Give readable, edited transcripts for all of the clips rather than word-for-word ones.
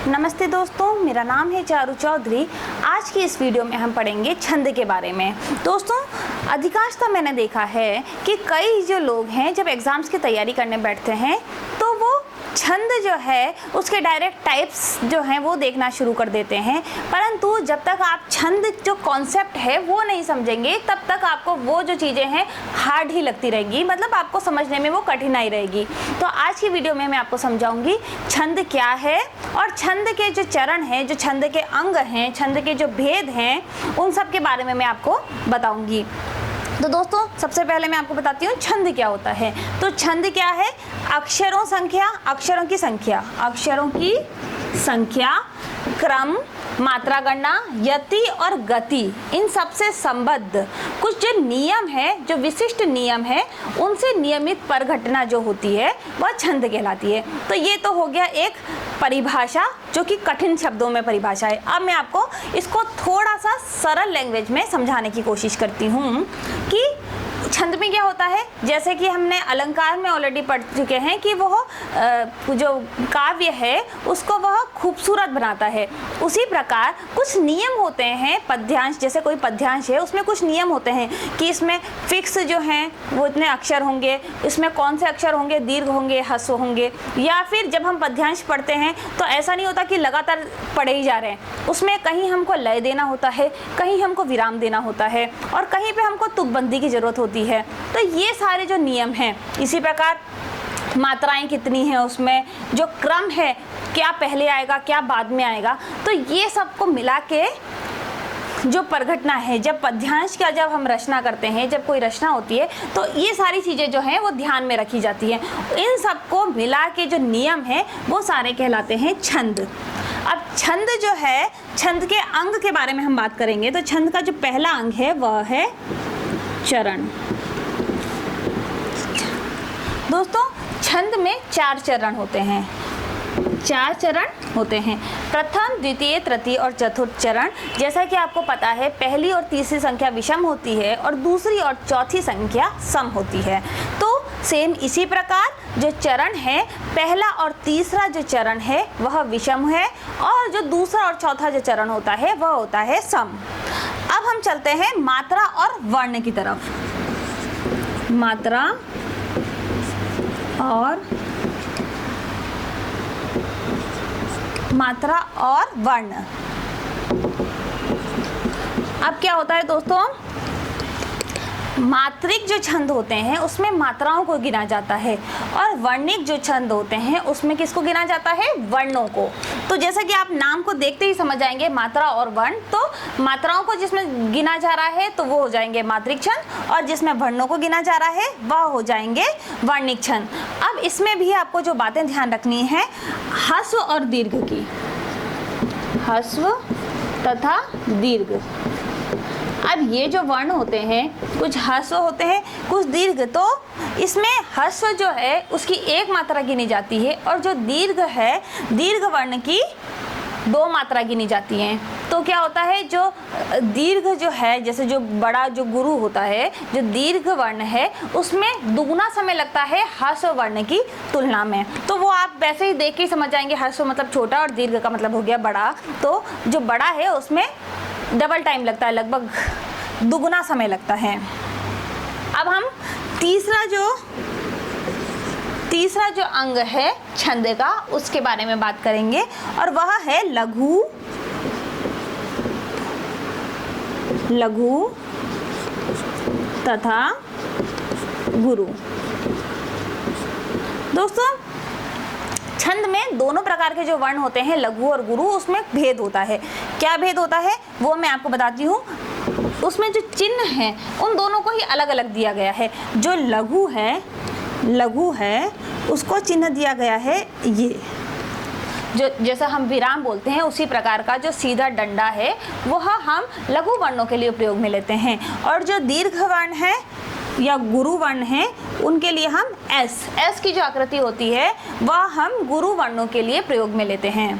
नमस्ते दोस्तों, मेरा नाम है चारू चौधरी। आज की इस वीडियो में हम पढ़ेंगे छंद के बारे में। दोस्तों, अधिकांशतः मैंने देखा है कि कई जो लोग हैं जब एग्ज़ाम्स की तैयारी करने बैठते हैं तो वो छंद जो है उसके डायरेक्ट टाइप्स जो हैं वो देखना शुरू कर देते हैं, परंतु जब तक आप छंद जो कॉन्सेप्ट है वो नहीं समझेंगे तब तक आपको वो जो चीज़ें हैं हार्ड ही लगती रहेगी, मतलब आपको समझने में वो कठिनाई रहेगी। तो आज की वीडियो में मैं आपको समझाऊंगी छंद क्या है और छंद के जो चरण हैं, जो छंद के अंग हैं, छंद के जो भेद हैं, उन सब के बारे में मैं आपको बताऊंगी। तो दोस्तों, सबसे पहले मैं आपको बताती हूँ छंद क्या होता है। तो छंद क्या है? अक्षरों की संख्या, क्रम, मात्रा गणना, यति और गति, इन सब से संबद्ध कुछ जो नियम है, जो विशिष्ट नियम है, उनसे नियमित परघटना जो होती है वह छंद कहलाती है। तो ये तो हो गया एक परिभाषा जो कि कठिन शब्दों में परिभाषा है। अब मैं आपको इसको थोड़ा सा सरल लैंग्वेज में समझाने की कोशिश करती हूँ कि छंद में क्या होता है। जैसे कि हमने अलंकार में ऑलरेडी पढ़ चुके हैं कि वह जो काव्य है उसको वह खूबसूरत बनाता है। उसी प्रकार कुछ नियम होते हैं पद्यांश, जैसे कोई पद्यांश है उसमें कुछ नियम होते हैं कि इसमें फिक्स जो हैं वो इतने अक्षर होंगे, इसमें कौन से अक्षर होंगे, दीर्घ होंगे, ह्रस्व होंगे। या फिर जब हम पद्यांश पढ़ते हैं तो ऐसा नहीं होता कि लगातार पढ़े ही जा रहे हैं, उसमें कहीं हमको लय देना होता है, कहीं हमको विराम देना होता है और कहीं पे हमको तुकबंदी की ज़रूरत होती है। तो ये सारे जो नियम हैं, इसी प्रकार मात्राएं कितनी हैं, उसमें जो क्रम है क्या पहले आएगा क्या बाद में आएगा, तो ये सबको मिला के जो परघटना है, जब पद्यांश का जब हम रचना करते हैं, जब कोई रचना होती है तो ये सारी चीज़ें जो हैं वो ध्यान में रखी जाती हैं। इन सबको मिला के जो नियम है वो सारे कहलाते हैं छंद। अब छंद जो है, छंद के अंग के बारे में हम बात करेंगे। तो छंद का जो पहला अंग है वह है चरण। दोस्तों, छंद में 4 चरण होते हैं। प्रथम, द्वितीय, तृतीय और चतुर्थ चरण। जैसा कि आपको पता है पहली और तीसरी संख्या विषम होती है और दूसरी और चौथी संख्या सम होती है। तो सेम इसी प्रकार जो चरण है, पहला और तीसरा जो चरण है वह विषम है और जो दूसरा और चौथा जो चरण होता है वह होता है सम। अब हम चलते हैं मात्रा और वर्ण की तरफ। मात्रा और वर्ण। अब क्या होता है दोस्तों, मात्रिक जो छंद होते हैं उसमें मात्राओं को गिना जाता है और वर्णिक जो छंद होते हैं उसमें किसको गिना जाता है? वर्णों को। तो जैसा कि आप नाम को देखते ही समझ जाएंगे मात्रा और वर्ण, तो मात्राओं को जिसमें गिना जा रहा है तो वो हो जाएंगे मात्रिक छंद और जिसमें वर्णों को गिना जा रहा है वह हो जाएंगे वर्णिक छंद। अब इसमें भी आपको जो बातें ध्यान रखनी है ह्रस्व और दीर्घ की, ह्रस्व तथा दीर्घ। अब ये जो वर्ण होते हैं, कुछ ह्रस्व होते हैं कुछ दीर्घ, तो इसमें ह्रस्व जो है उसकी एक मात्रा गिनी जाती है और जो दीर्घ है, दीर्घ वर्ण की 2 मात्रा गिनी जाती हैं। तो क्या होता है, जो दीर्घ जो है, जैसे जो बड़ा जो गुरु होता है, जो दीर्घ वर्ण है उसमें दुगुना समय लगता है ह्रस्व वर्ण की तुलना में। तो वो आप वैसे ही देख के समझ जाएंगे, ह्रस्व मतलब छोटा और दीर्घ का मतलब हो गया बड़ा। तो जो बड़ा है उसमें डबल टाइम लगता है, लगभग दुगुना समय लगता है। अब हम तीसरा जो अंग है छंद का उसके बारे में बात करेंगे और वह है लघु तथा गुरु। दोस्तों, छंद में दोनों प्रकार के जो वर्ण होते हैं लघु और गुरु, उसमें भेद होता है। क्या भेद होता है वो मैं आपको बताती हूँ। उसमें जो चिन्ह है उन दोनों को ही अलग अलग दिया गया है। जो लघु है उसको चिन्ह दिया गया है ये, जो जैसा हम विराम बोलते हैं उसी प्रकार का जो सीधा डंडा है वह हम लघु वर्णों के लिए प्रयोग में लेते हैं। और जो दीर्घ वर्ण है या गुरु वर्ण है उनके लिए हम एस की जो आकृति होती है वह हम गुरु वर्णों के लिए प्रयोग में लेते हैं।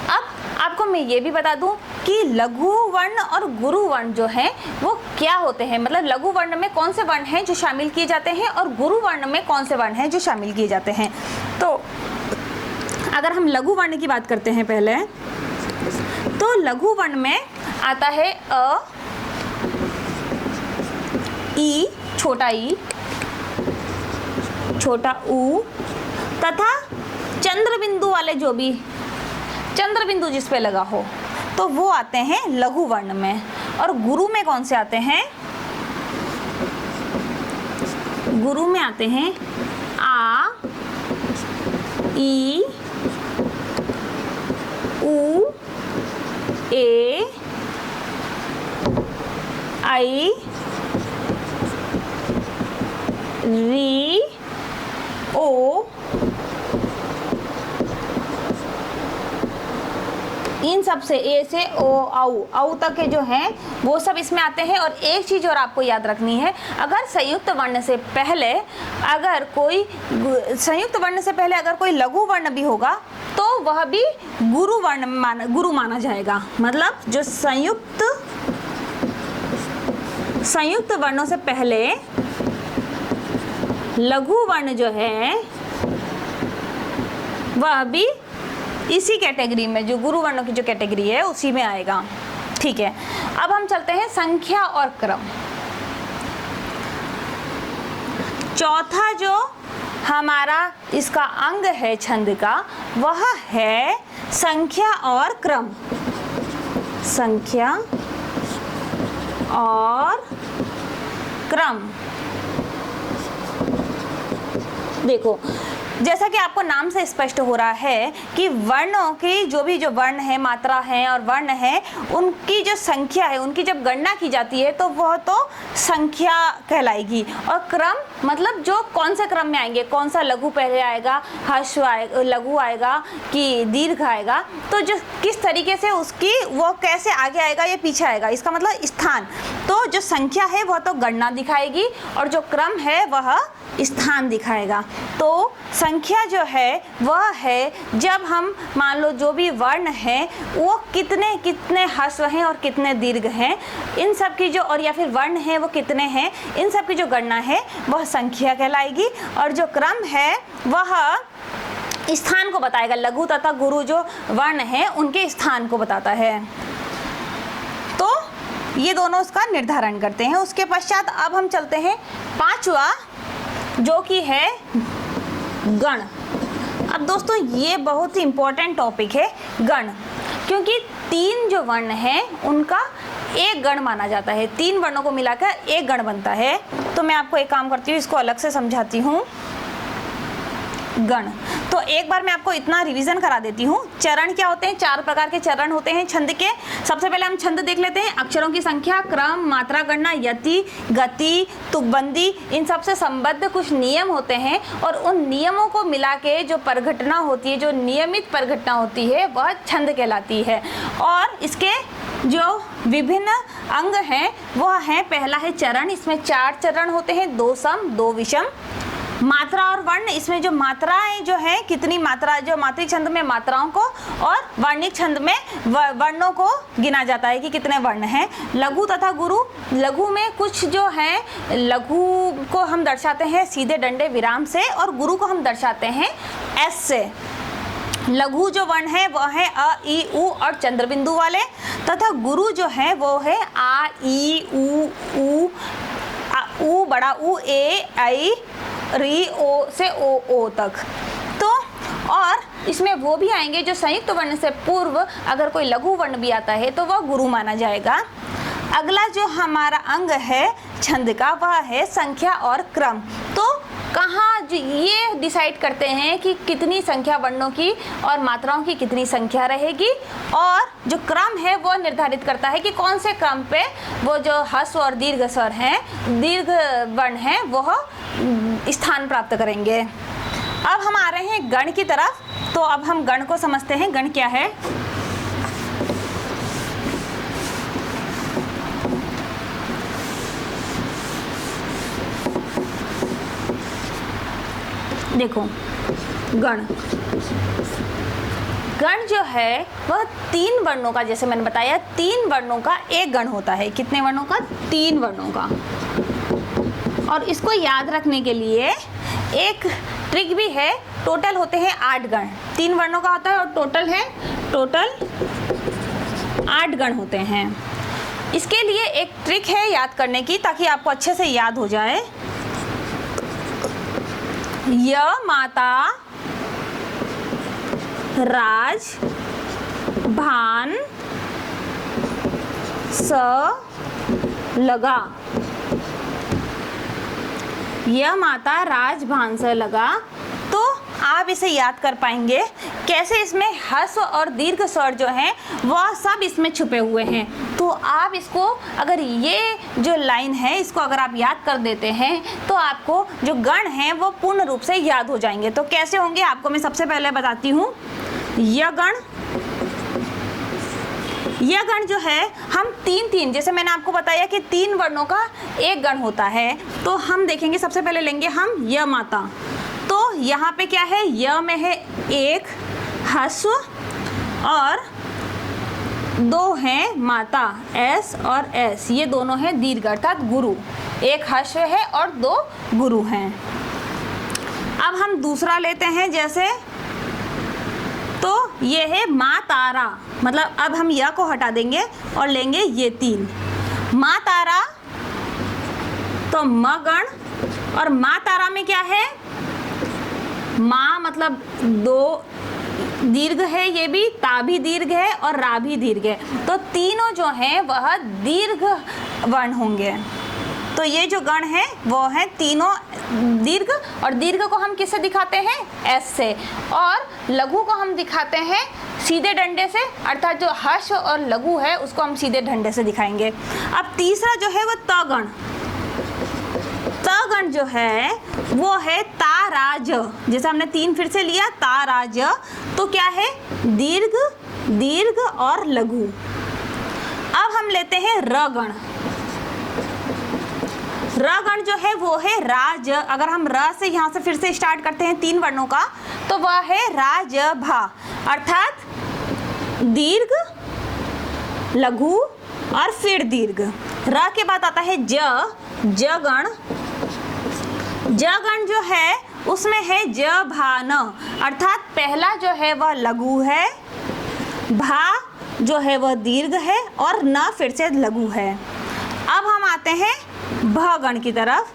अब आपको मैं ये भी बता दूं कि लघु वर्ण और गुरु वर्ण जो हैं वो क्या होते हैं, मतलब लघु वर्ण में कौन से वर्ण हैं जो शामिल किए जाते हैं और गुरु वर्ण में कौन से वर्ण हैं जो शामिल किए जाते हैं। तो अगर हम लघु वर्ण की बात करते हैं पहले, तो लघु वर्ण में आता है अ, ई, छोटा ई, छोटा ऊ, तथा चंद्र बिंदु वाले जो भी चंद्र बिंदु जिस पे लगा हो तो वो आते हैं लघु वर्ण में। और गुरु में कौन से आते हैं? गुरु में आते हैं आ, ई, ऊ, ए, आई, री, ओ, इन सब से ए से ओ, औ तक के जो हैं वो सब इसमें आते हैं। और एक चीज़ और आपको याद रखनी है, अगर संयुक्त वर्ण से पहले अगर कोई लघु वर्ण भी होगा तो वह भी गुरु माना जाएगा। मतलब जो संयुक्त वर्णों से पहले लघु वर्ण जो है वह भी इसी कैटेगरी में, जो गुरु वर्णों की जो कैटेगरी है उसी में आएगा। ठीक है, अब हम चलते हैं संख्या और क्रम। चौथा जो हमारा इसका अंग है छंद का, वह है संख्या और क्रम। संख्या और क्रम। देखो, जैसा कि आपको नाम से स्पष्ट हो रहा है कि वर्णों की जो वर्ण है, मात्रा है और वर्ण है, उनकी जो संख्या है, उनकी जब गणना की जाती है तो वह तो संख्या कहलाएगी। और क्रम मतलब जो कौन से क्रम में आएंगे, कौन सा लघु पहले आएगा, ह्रस्व आएगा, लघु आएगा कि दीर्घ आएगा, तो जो किस तरीके से उसकी वो कैसे आगे आएगा या पीछे आएगा, इसका मतलब स्थान। तो जो संख्या है वह तो गणना दिखाएगी और जो क्रम है वह स्थान दिखाएगा। तो संख्या जो है वह है जब हम मान लो जो भी वर्ण है वो कितने कितने ह्रस्व हैं और कितने दीर्घ हैं, इन सब की जो, और या फिर वर्ण है वो कितने हैं, इन सब की जो गणना है वह संख्या कहलाएगी। और जो क्रम है वह स्थान को बताएगा। लघु तथा गुरु जो वर्ण है उनके स्थान को बताता है। तो ये दोनों उसका निर्धारण करते हैं। उसके पश्चात अब हम चलते हैं पांचवा, जो कि है गण। अब दोस्तों ये बहुत ही इंपॉर्टेंट टॉपिक है गण, क्योंकि तीन जो वर्ण हैं उनका एक गण माना जाता है। तीन वर्णों को मिलाकर एक गण बनता है। तो मैं आपको एक काम करती हूँ, इसको अलग से समझाती हूँ। गण, तो एक बार मैं आपको इतना रिवीजन करा देती हूँ। चरण क्या होते हैं? चार प्रकार के चरण होते हैं छंद के। सबसे पहले हम छंद देख लेते हैं। अक्षरों की संख्या, क्रम, मात्रा गणना, यति, गति, तुकबंदी, इन सब से संबद्ध कुछ नियम होते हैं और उन नियमों को मिला के जो परघटना होती है, जो नियमित परघटना होती है, वह छंद कहलाती है। और इसके जो विभिन्न अंग हैं वह है, पहला है चरण, इसमें 4 चरण होते हैं, 2 सम 2 विषम। मात्रा और वर्ण, इसमें जो मात्राएं जो है, कितनी मात्रा, जो मात्रिक छंद में मात्राओं को और वर्णिक छंद में वर्णों को गिना जाता है कि कितने वर्ण हैं। लघु तथा गुरु, लघु में कुछ जो है, लघु को हम दर्शाते हैं सीधे डंडे विराम से और गुरु को हम दर्शाते हैं एस से। लघु जो वर्ण है वह है अ, ई, उ और चंद्र बिंदु वाले, तथा गुरु जो है वो है आ, ई, उ, बड़ा उ, ए, आई, री, ओ से ओ तक। तो और इसमें वो भी आएंगे जो संयुक्त वर्ण से पूर्व अगर कोई लघु वर्ण भी आता है तो वह गुरु माना जाएगा। अगला जो हमारा अंग है छंद का वह है संख्या और क्रम। तो कहाँ ये डिसाइड करते हैं कि कितनी संख्या वर्णों की और मात्राओं की कितनी संख्या रहेगी, और जो क्रम है वो निर्धारित करता है कि कौन से क्रम पे वो जो ह्रस्व और दीर्घ स्वर हैं, दीर्घ वर्ण हैं, वह स्थान प्राप्त करेंगे। अब हम आ रहे हैं गण की तरफ। तो अब हम गण को समझते हैं। गण क्या है? देखो, गण जो है वह 3 वर्णों का, जैसे मैंने बताया 3 वर्णों का एक गण होता है। कितने वर्णों का? 3 वर्णों का। और इसको याद रखने के लिए एक ट्रिक भी है, टोटल होते हैं 8 गण, 3 वर्णों का होता है और टोटल 8 गण होते हैं। इसके लिए एक ट्रिक है याद करने की, ताकि आपको अच्छे से याद हो जाए। य माता राज भान स लगा। यह माता राज भान स लगा। तो आप इसे याद कर पाएंगे कैसे? इसमें ह्रस्व और दीर्घ स्वर जो हैं वह सब इसमें छुपे हुए हैं। तो आप इसको, अगर ये जो लाइन है इसको अगर आप याद कर देते हैं तो आपको जो गण हैं वो पूर्ण रूप से याद हो जाएंगे। तो कैसे होंगे आपको मैं सबसे पहले बताती हूँ। यह गण जो है हम 3-3, जैसे मैंने आपको बताया कि 3 वर्णों का एक गण होता है, तो हम देखेंगे सबसे पहले लेंगे हम य माता। तो यहाँ पे क्या है? य में है 1 ह्रस्व और 2 हैं माता, एस और एस, ये दोनों हैं दीर्घ अर्थात गुरु। 1 ह्रस्व है और 2 गुरु हैं। अब हम दूसरा लेते हैं, जैसे तो ये है माँ तारा, मतलब अब हम य को हटा देंगे और लेंगे ये 3 माँ तारा। तो म गण, और माँ तारा में क्या है? माँ मतलब 2 दीर्घ है, ये भी ता भी दीर्घ है और रा भी दीर्घ है, तो तीनों जो हैं वह दीर्घ वर्ण होंगे। तो ये जो गण है वो है तीनों दीर्घ, और दीर्घ को हम किससे दिखाते हैं? एस से, और लघु को हम दिखाते हैं सीधे डंडे से, अर्थात जो हर्ष और लघु है उसको हम सीधे डंडे से दिखाएंगे। अब तीसरा जो है वो त गण। त गण जो है वो है ताराज, जैसे हमने 3 फिर से लिया ताराज, तो क्या है? दीर्घ, दीर्घ और लघु। अब हम लेते हैं र गण। र गण जो है वो है राज। अगर हम र से यहाँ से फिर से स्टार्ट करते हैं 3 वर्णों का, तो वह है राज भा, अर्थात दीर्घ, लघु और फिर दीर्घ। र के बाद आता है ज गण। ज गण जो है उसमें है ज भा न, अर्थात पहला जो है वह लघु है, भा जो है वह दीर्घ है और न फिर से लघु है। अब हम आते हैं भ गण की तरफ।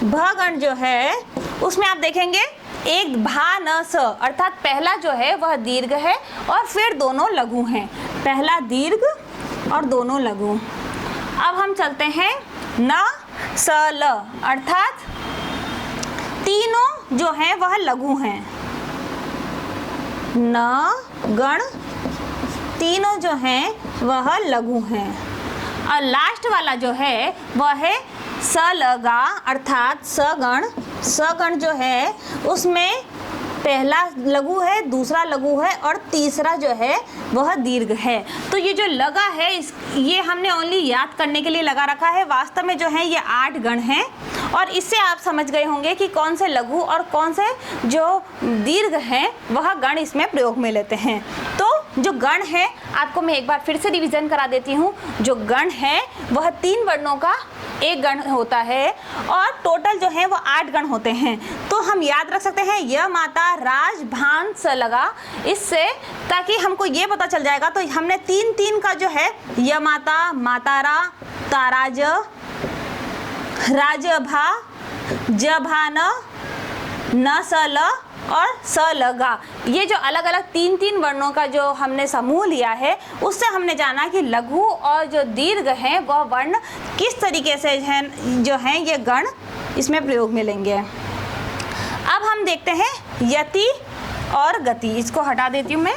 भ गण जो है उसमें आप देखेंगे 1 भा न स, अर्थात पहला जो है वह दीर्घ है और फिर दोनों लघु हैं, पहला दीर्घ और दोनों लघु। अब हम चलते हैं न स ल, अर्थात तीनों जो हैं वह लघु हैं। न गण तीनों जो हैं वह लघु हैं, और लास्ट वाला जो है वह है स ल गा, अर्थात सगण। सगण जो है उसमें पहला लघु है, दूसरा लघु है और तीसरा जो है वह दीर्घ है। तो ये जो लगा है ये हमने ओनली याद करने के लिए लगा रखा है। वास्तव में जो है ये 8 गण हैं, और इससे आप समझ गए होंगे कि कौन से लघु और कौन से जो दीर्घ हैं वह गण इसमें प्रयोग में लेते हैं। तो जो गण है आपको मैं एक बार फिर से रिवीजन करा देती हूँ। जो गण है वह 3 वर्णों का एक गण होता है, और टोटल जो है वो 8 गण होते हैं। तो हम याद रख सकते हैं य माता राज भान स लगा, इससे ताकि हमको ये पता चल जाएगा। तो हमने 3-3 का जो है य माता, मातारा, ताराज, राज भा, ज भान, न स ल और स लगा, ये जो अलग अलग 3-3 वर्णों का जो हमने समूह लिया है उससे हमने जाना कि लघु और जो दीर्घ हैं वह वर्ण किस तरीके से हैं जो हैं ये गण इसमें प्रयोग में लेंगे। अब हम देखते हैं यति और गति। इसको हटा देती हूँ मैं।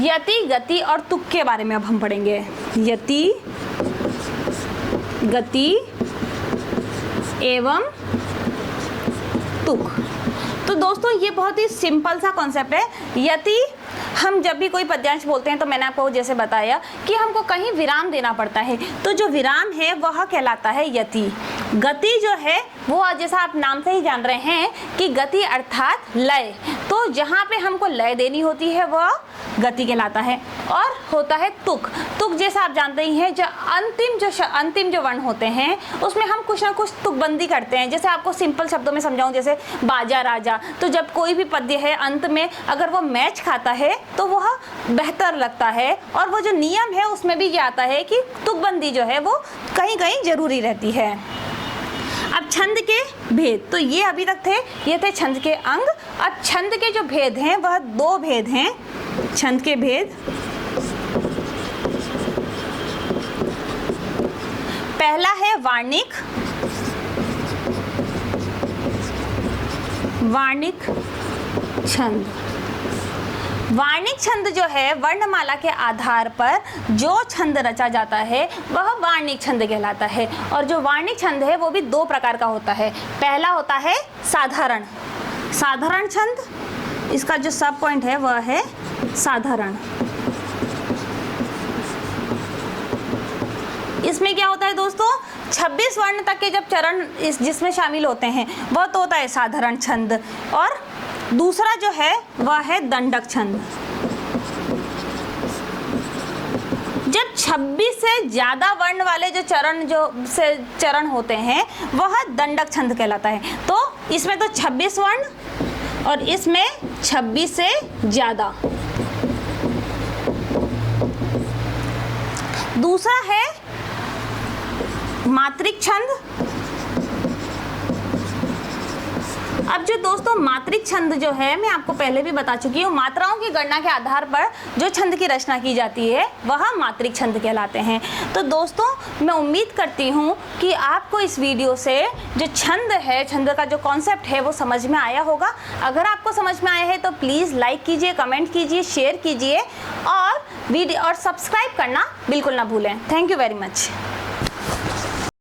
यति, गति और तुक के बारे में अब हम पढ़ेंगे। यति, गति एवं तुक। तो दोस्तों ये बहुत ही सिंपल सा कॉन्सेप्ट है। यति हम जब भी कोई पद्यांश बोलते हैं तो मैंने आपको जैसे बताया कि हमको कहीं विराम देना पड़ता है, तो जो विराम है वह कहलाता है यति। गति जो है वो जैसा आप नाम से ही जान रहे हैं कि गति अर्थात लय, तो जहाँ पे हमको लय देनी होती है वह गति कहलाता है। और होता है तुक। तुक जैसा आप जानते ही हैं, जो अंतिम जो वर्ण होते हैं उसमें हम कुछ ना कुछ तुकबंदी करते हैं। जैसे आपको सिंपल शब्दों में समझाऊं, जैसे बाजा राजा, तो जब कोई भी पद्य है अंत में अगर वो मैच खाता है तो वह बेहतर लगता है। और वो जो नियम है उसमें भी ये आता है कि तुकबंदी जो है वो कहीं कहीं जरूरी रहती है। अब छंद के भेद, तो ये अभी तक थे, ये थे छंद के अंग। अब छंद के जो भेद हैं वह दो भेद हैं। छंद के भेद, पहला है वार्णिक। वार्णिक छंद, वार्णिक छंद जो है वर्णमाला के आधार पर जो छंद रचा जाता है वह वार्णिक छंद कहलाता है। और जो वार्णिक छंद है वो भी दो प्रकार का होता है। पहला होता है साधारण। साधारण छंद, इसका जो सब पॉइंट है वह है साधारण। इसमें क्या होता है दोस्तों, 26 वर्ण तक के जब चरण जिसमें शामिल होते हैं वह तो होता है साधारण छंद। और दूसरा जो है वह है दंडक छंद। जब 26 से ज्यादा वर्ण वाले जो चरण होते हैं वह दंडक छंद कहलाता है। तो इसमें तो 26 वर्ण और इसमें 26 से ज्यादा। दूसरा है मात्रिक छंद। अब जो दोस्तों मात्रिक छंद जो है, मैं आपको पहले भी बता चुकी हूँ, मात्राओं की गणना के आधार पर जो छंद की रचना की जाती है वह मात्रिक छंद कहलाते हैं। तो दोस्तों मैं उम्मीद करती हूँ कि आपको इस वीडियो से जो छंद है, छंद का जो कॉन्सेप्ट है वो समझ में आया होगा। अगर आपको समझ में आया है तो प्लीज़ लाइक कीजिए, कमेंट कीजिए, शेयर कीजिए और सब्सक्राइब करना बिल्कुल ना भूलें। Thank you very much.